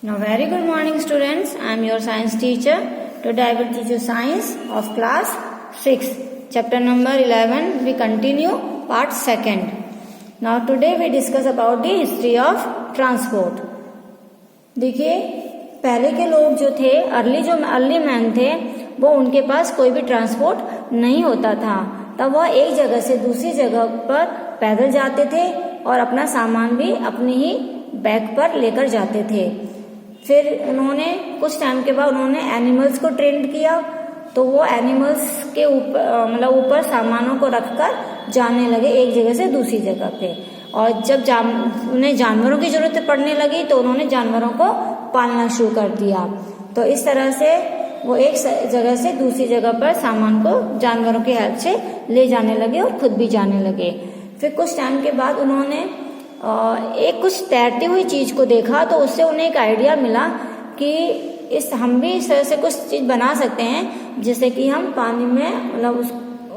Now very good morning students, I am your science teacher. Today I will teach you science of class 6, chapter number 11. We continue part 2nd. Now today we discuss about the history of transport. देखिए पहले के लोग जो थे early man थे वो उनके पास कोई भी ट्रांसपोर्ट नहीं होता था। तब वह एक जगह से दूसरी जगह पर पैदल जाते थे और अपना सामान भी अपनी ही बैग पर लेकर जाते थे। फिर उन्होंने कुछ टाइम के बाद उन्होंने एनिमल्स को ट्रेन किया, तो वो एनिमल्स के ऊपर सामानों को रखकर जाने लगे एक जगह से दूसरी जगह पे। और जब उन्हें जानवरों की जरूरत पड़ने लगी तो उन्होंने जानवरों को पालना शुरू कर दिया। तो इस तरह से वो एक जगह से दूसरी जगह पर सामान को जानवरों की हेल्प से ले जाने लगे और खुद भी जाने लगे। फिर कुछ टाइम के बाद उन्होंने एक कुछ तैरती हुई चीज को देखा, तो उससे उन्हें एक आइडिया मिला कि हम भी इस तरह से कुछ चीज बना सकते हैं जिससे कि हम पानी में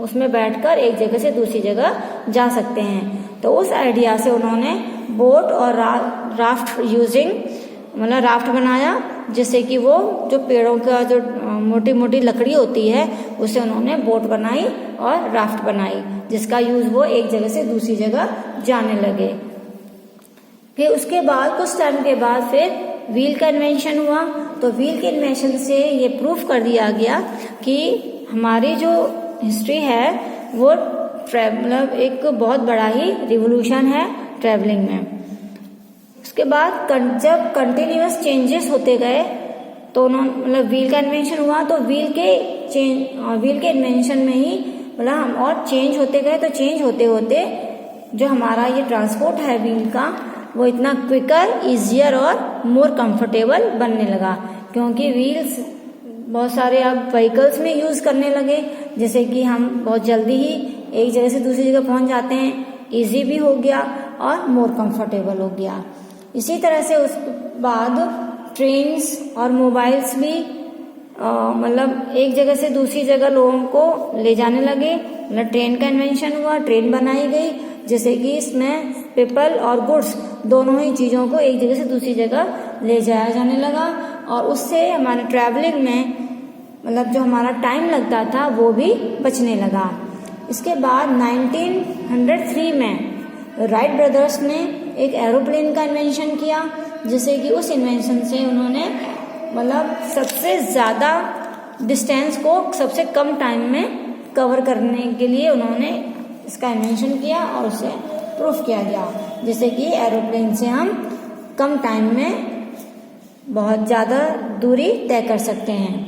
उसमें बैठकर एक जगह से दूसरी जगह जा सकते हैं। तो उस आइडिया से उन्होंने बोट और राफ्ट बनाया, जिससे कि वो जो पेड़ों का जो मोटी मोटी लकड़ी होती है उससे उन्होंने बोट बनाई और राफ्ट बनाई, जिसका यूज वो एक जगह से दूसरी जगह जाने लगे। फिर उसके बाद कुछ टाइम के बाद फिर व्हील का इन्वेंशन हुआ। तो व्हील के इन्वेंशन से ये प्रूफ कर दिया गया कि हमारी जो हिस्ट्री है वो एक बहुत बड़ा ही रिवोल्यूशन है ट्रैवलिंग में। उसके बाद जब कंटिन्यूअस चेंजेस होते गए तो व्हील का इन्वेंशन हुआ, तो व्हील के इन्वेंशन में ही हम और चेंज होते गए। तो चेंज होते होते जो हमारा ये ट्रांसपोर्ट है व्हील का, वो इतना क्विकर, इजियर और मोर कंफर्टेबल बनने लगा, क्योंकि व्हील्स बहुत सारे अब व्हीकल्स में यूज करने लगे, जैसे कि हम बहुत जल्दी ही एक जगह से दूसरी जगह पहुंच जाते हैं। इजी भी हो गया और मोर कंफर्टेबल हो गया। इसी तरह से उस बाद ट्रेन्स और मोबाइल्स भी एक जगह से दूसरी जगह लोगों को ले जाने लगे। ट्रेन का इन्वेंशन हुआ, ट्रेन बनाई गई, जैसे कि इसमें पीपल और गुड्स दोनों ही चीजों को एक जगह से दूसरी जगह ले जाया जाने लगा। और उससे हमारे ट्रैवलिंग में जो हमारा टाइम लगता था वो भी बचने लगा। इसके बाद 1903 में राइट ब्रदर्स ने एक एरोप्लेन का इन्वेंशन किया, जिससे कि उस इन्वेंशन से उन्होंने सबसे ज़्यादा डिस्टेंस को सबसे कम टाइम में कवर करने के लिए उन्होंने इसका इन्वेंशन किया और उसे प्रूफ किया गया, जिससे कि एरोप्लेन से हम कम टाइम में बहुत ज़्यादा दूरी तय कर सकते हैं।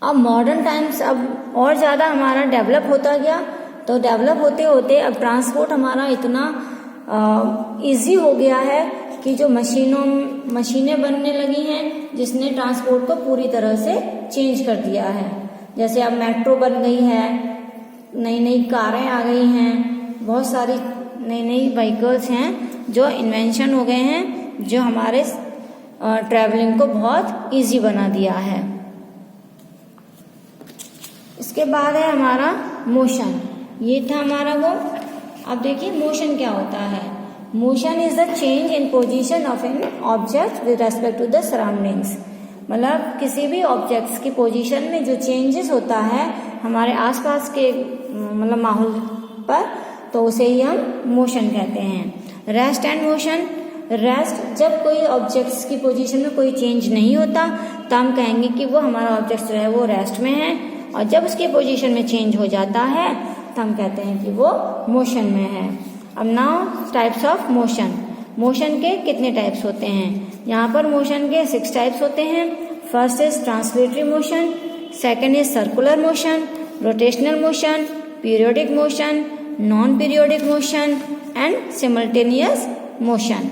अब मॉडर्न टाइम्स अब और ज़्यादा हमारा डेवलप होता गया, तो डेवलप होते होते अब ट्रांसपोर्ट हमारा इतना इजी हो गया है कि जो मशीनें बनने लगी हैं, जिसने ट्रांसपोर्ट को पूरी तरह से चेंज कर दिया है। जैसे अब मेट्रो बन गई है, नई नई कारें आ गई हैं, बहुत सारी नई नई व्हीकल्स हैं जो इन्वेंशन हो गए हैं, जो हमारे ट्रैवलिंग को बहुत इजी बना दिया है। इसके बाद है हमारा मोशन। ये था हमारा वो। अब देखिए मोशन क्या होता है। Motion is the change in position of an object with respect to the surroundings. किसी भी ऑब्जेक्ट्स की पोजीशन में जो चेंजेस होता है हमारे आसपास के माहौल पर, तो उसे ही हम मोशन कहते हैं। Rest and motion. रेस्ट, जब कोई ऑब्जेक्ट्स की पोजीशन में कोई चेंज नहीं होता तो हम कहेंगे कि वो हमारा ऑब्जेक्ट जो है वो रेस्ट में है, और जब उसकी पोजीशन में चेंज हो जाता है तो हम कहते हैं कि वो मोशन में है। अब now types of motion. Motion के कितने टाइप्स होते हैं? यहाँ पर मोशन के 6 टाइप्स होते हैं। First is translatory motion, second is circular motion, rotational motion, periodic motion, non periodic motion and simultaneous motion.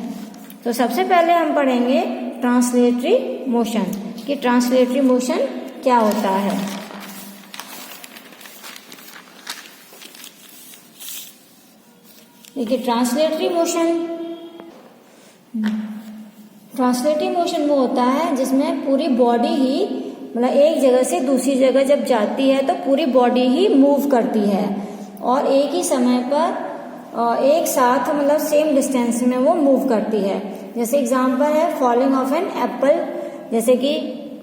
तो सबसे पहले हम पढ़ेंगे ट्रांसलेटरी मोशन कि ट्रांसलेटरी मोशन क्या होता है। देखिए ट्रांसलेटरी मोशन वो होता है जिसमें पूरी बॉडी ही एक जगह से दूसरी जगह जब जाती है तो पूरी बॉडी ही मूव करती है और एक ही समय पर एक साथ सेम डिस्टेंस में वो मूव करती है। जैसे एग्जाम्पल है फॉलिंग ऑफ एन एप्पल, जैसे कि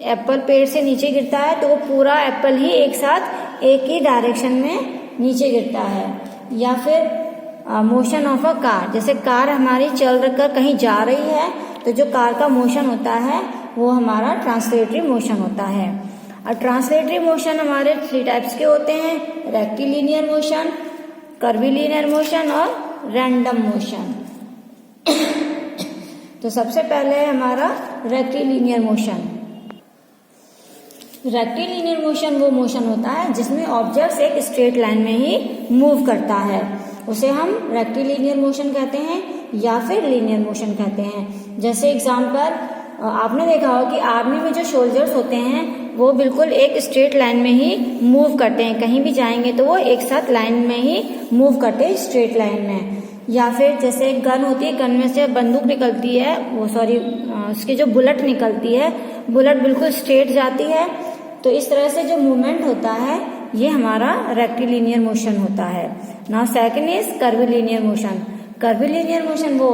एप्पल पेड़ से नीचे गिरता है तो वो पूरा एप्पल ही एक साथ एक ही डायरेक्शन में नीचे गिरता है। या फिर मोशन ऑफ अ कार, जैसे कार हमारी चल कर कहीं जा रही है तो जो कार का मोशन होता है वो हमारा ट्रांसलेटरी मोशन होता है। और ट्रांसलेटरी मोशन हमारे 3 टाइप्स के होते हैं, रेक्टिलिनियर मोशन, कर्विलिनियर मोशन और रैंडम मोशन। तो सबसे पहले है हमारा रेक्टिलिनियर मोशन। रेक्टिलिनियर मोशन वो मोशन होता है जिसमें ऑब्जेक्ट एक स्ट्रेट लाइन में ही मूव करता है, उसे हम रेक्टिलिनियर मोशन कहते हैं या फिर लीनियर मोशन कहते हैं। जैसे एग्जाम्पल आपने देखा होगा कि आर्मी में जो सोल्जर्स होते हैं वो बिल्कुल एक स्ट्रेट लाइन में ही मूव करते हैं, कहीं भी जाएंगे तो वो एक साथ लाइन में ही मूव करते हैं स्ट्रेट लाइन में। या फिर जैसे एक गन होती है, गन में से बंदूक निकलती है, उसकी जो बुलेट निकलती है, बुलेट बिल्कुल स्ट्रेट जाती है। तो इस तरह से जो मूवमेंट होता है ये हमारा रेक्टिलिनियर मोशन होता है। Now second is curvilinear motion. Curvilinear motion वो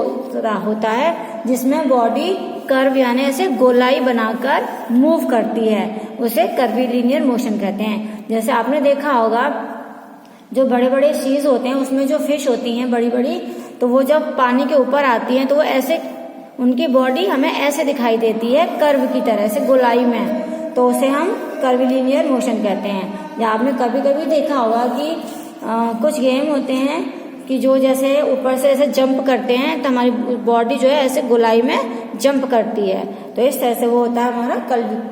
होता है जिसमें बॉडी कर्व यानी ऐसे गोलाई बनाकर मूव करती है, उसे कर्विलिनियर मोशन कहते हैं। जैसे आपने देखा होगा जो बड़े बड़े सीज होते हैं उसमें जो फिश होती हैं बड़ी बड़ी, तो वो जब पानी के ऊपर आती हैं तो वो ऐसे उनकी बॉडी हमें ऐसे दिखाई देती है कर्व की तरह से गोलाई में, तो उसे हम कर्विलिनियर मोशन कहते हैं। या आपने कभी कभी देखा होगा कि कुछ गेम होते हैं कि जो जैसे ऊपर से ऐसे जंप करते हैं तो हमारी बॉडी जो है ऐसे गोलाई में जंप करती है, तो इस तरह से वो होता है हमारा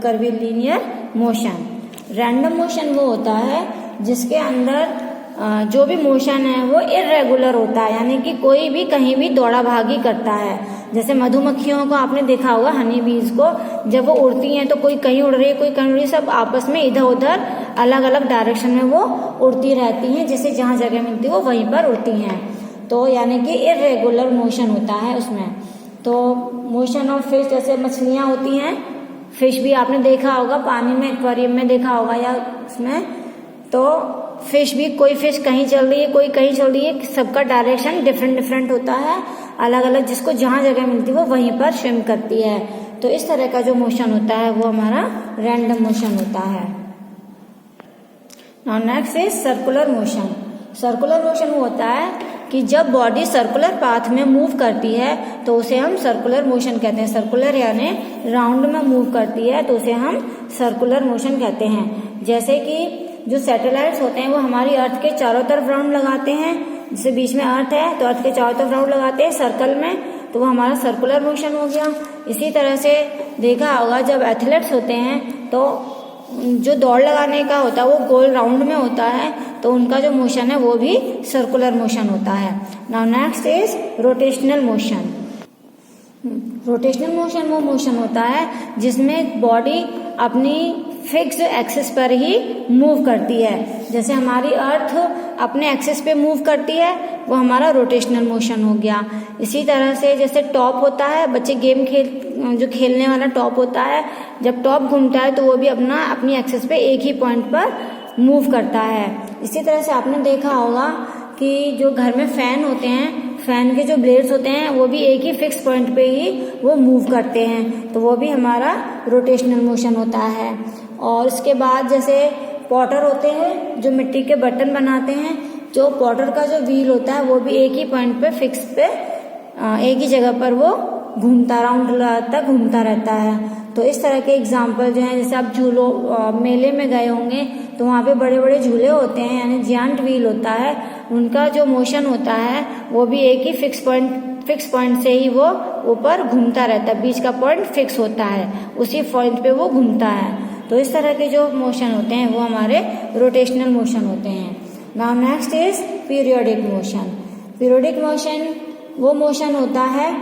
कर्विलिनियर मोशन। रैंडम मोशन वो होता है जिसके अंदर जो भी मोशन है वो इर्रेगुलर होता है, यानी कि कोई भी कहीं भी दौड़ा भागी करता है। जैसे मधुमक्खियों को आपने देखा होगा, हनी बीज को, जब वो उड़ती हैं तो कोई कहीं उड़ रही है कोई कहीं उड़ रही है, सब आपस में इधर उधर अलग अलग डायरेक्शन में वो उड़ती रहती हैं, जैसे जहाँ जगह मिलती है वो वहीं पर उड़ती हैं। तो यानी कि इर्रेगुलर मोशन होता है उसमें। तो मोशन ऑफ फिश, जैसे मछलियाँ होती हैं, फिश भी आपने देखा होगा पानी में, एक्वेरियम में देखा होगा या उसमें, तो फिश भी कोई फिश कहीं चल रही है कोई कहीं चल रही है, सबका डायरेक्शन डिफरेंट डिफरेंट होता है, अलग अलग, जिसको जहाँ जगह मिलती है वो वहीं पर स्विम करती है। तो इस तरह का जो मोशन होता है वो हमारा रैंडम मोशन होता है। Now next is circular motion. Circular motion वो होता है कि जब बॉडी सर्कुलर पाथ में मूव करती है तो उसे हम सर्कुलर मोशन कहते हैं। सर्कुलर यानी राउंड में मूव करती है तो उसे हम सर्कुलर मोशन कहते हैं। जैसे कि जो सैटेलाइट्स होते हैं वो हमारी अर्थ के चारों तरफ राउंड लगाते हैं, जैसे बीच में अर्थ है तो अर्थ के चारों तरफ राउंड लगाते हैं सर्कल में, तो वो हमारा सर्कुलर मोशन हो गया। इसी तरह से देखा होगा जब एथलीट्स होते हैं तो जो दौड़ लगाने का होता है वो गोल राउंड में होता है, तो उनका जो मोशन है वो भी सर्कुलर मोशन होता है। Now next is rotational motion. Rotational motion वो मोशन होता है जिसमें बॉडी अपनी फिक्स एक्सिस पर ही मूव करती है। जैसे हमारी अर्थ अपने एक्सिस पे मूव करती है वो हमारा रोटेशनल मोशन हो गया। इसी तरह से जैसे टॉप होता है, बच्चे गेम जो खेलने वाला टॉप होता है, जब टॉप घूमता है तो वो भी अपनी एक्सिस पे एक ही पॉइंट पर मूव करता है। इसी तरह से आपने देखा होगा कि जो घर में फैन होते हैं, फैन के जो ब्लेड्स होते हैं वो भी एक ही फिक्स पॉइंट पे ही वो मूव करते हैं, तो वो भी हमारा रोटेशनल मोशन होता है। और इसके बाद जैसे पॉटर होते हैं जो मिट्टी के बर्तन बनाते हैं, जो पॉटर का जो व्हील होता है वो भी एक ही पॉइंट पे फिक्स पे एक ही जगह पर वो घूमता रहता है। तो इस तरह के एग्जाम्पल जो हैं, जैसे आप मेले में गए होंगे तो वहाँ पे बड़े बड़े झूले होते हैं, यानी जायंट व्हील होता है, उनका जो मोशन होता है वो भी एक ही फिक्स पॉइंट से ही वो ऊपर घूमता रहता है, बीच का पॉइंट फिक्स होता है, उसी पॉइंट पे वो घूमता है। तो इस तरह के जो मोशन होते हैं वो हमारे रोटेशनल मोशन होते हैं। Now next is periodic motion. Periodic motion वो मोशन होता है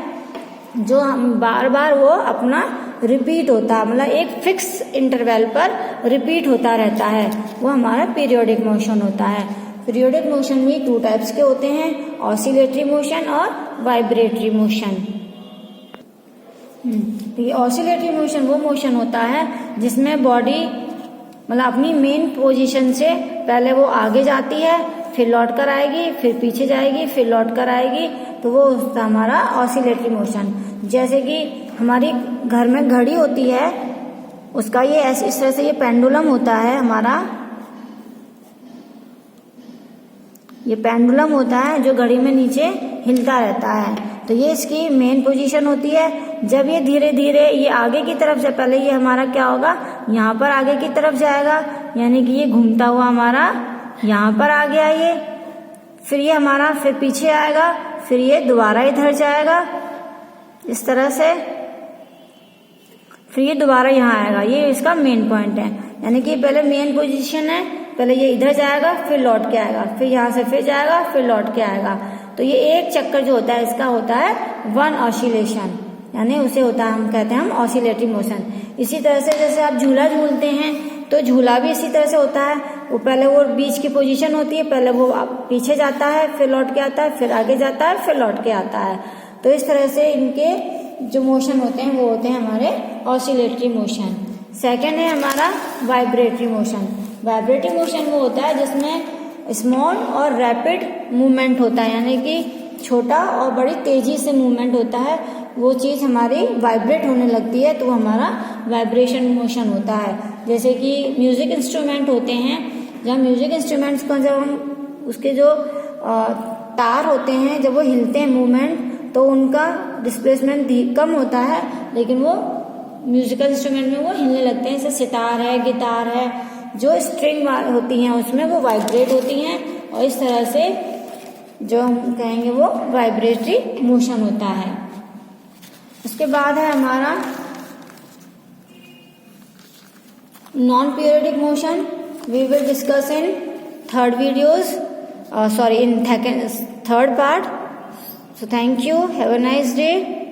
जो बार बार वो अपना रिपीट होता है, मतलब एक फिक्स इंटरवल पर रिपीट होता रहता है, वो हमारा पीरियोडिक मोशन होता है। पीरियोडिक मोशन भी 2 टाइप्स के होते हैं, ऑसिलेटरी मोशन और वाइब्रेटरी मोशन। ये ऑसिलेटरी मोशन वो मोशन होता है जिसमें बॉडी मतलब अपनी मेन पोजीशन से पहले वो आगे जाती है, फिर लौट कर आएगी, फिर पीछे जाएगी, फिर लौट कर आएगी, तो वो होता हमारा ऑसिलेटरी मोशन। जैसे कि हमारी घर में घड़ी होती है, उसका ये इस तरह से ये पेंडुलम होता है हमारा, ये पेंडुलम होता है जो घड़ी में नीचे हिलता रहता है। तो ये इसकी मेन पोजीशन होती है। जब ये धीरे धीरे ये आगे की तरफ से, पहले ये हमारा क्या होगा, यहाँ पर आगे की तरफ जाएगा, यानी कि ये घूमता हुआ हमारा यहाँ पर आ गया ये, फिर ये हमारा फिर पीछे आएगा, फिर ये दोबारा इधर जाएगा इस तरह से, फिर ये दोबारा यहाँ आएगा। ये इसका मेन पॉइंट है, यानी कि पहले मेन पोजीशन है, पहले ये इधर जाएगा, फिर लौट के आएगा, फिर यहाँ से फिर जाएगा, फिर लौट के आएगा। तो ये एक चक्कर जो होता है इसका होता है वन ऑसिलेशन, यानी उसे होता है, हम कहते हैं हम ऑसिलेटरी मोशन। इसी तरह से जैसे आप झूला झूलते हैं तो झूला भी इसी तरह से होता है। वो पहले वो बीच की पोजीशन होती है, पहले वो पीछे जाता है, फिर लौट के आता है, फिर आगे जाता है, फिर लौट के आता है। तो इस तरह से इनके जो मोशन होते हैं वो होते हैं हमारे ऑसिलेटरी मोशन। सेकेंड है हमारा वाइब्रेटरी मोशन। वाइब्रेटरी मोशन वो होता है जिसमें स्मॉल और रैपिड मूवमेंट होता है, यानी कि छोटा और बड़ी तेजी से मूवमेंट होता है। वो चीज़ हमारी वाइब्रेट होने लगती है तो वो हमारा वाइब्रेशन मोशन होता है। जैसे कि म्यूजिक इंस्ट्रूमेंट होते हैं, जब म्यूजिक इंस्ट्रूमेंट्स को जब हम उसके जो तार होते हैं जब वो हिलते हैं मूवमेंट, तो उनका डिस्प्लेसमेंट कम होता है, लेकिन वो म्यूजिकल इंस्ट्रूमेंट में वो हिलने लगते हैं। जैसे सितार है, गिटार है, जो स्ट्रिंग होती हैं उसमें वो वाइब्रेट होती हैं, और इस तरह से जो हम कहेंगे वो वाइब्रेटरी मोशन होता है। उसके बाद है हमारा non periodic motion. We will discuss in third videos, in third part. So thank you. Have a nice day.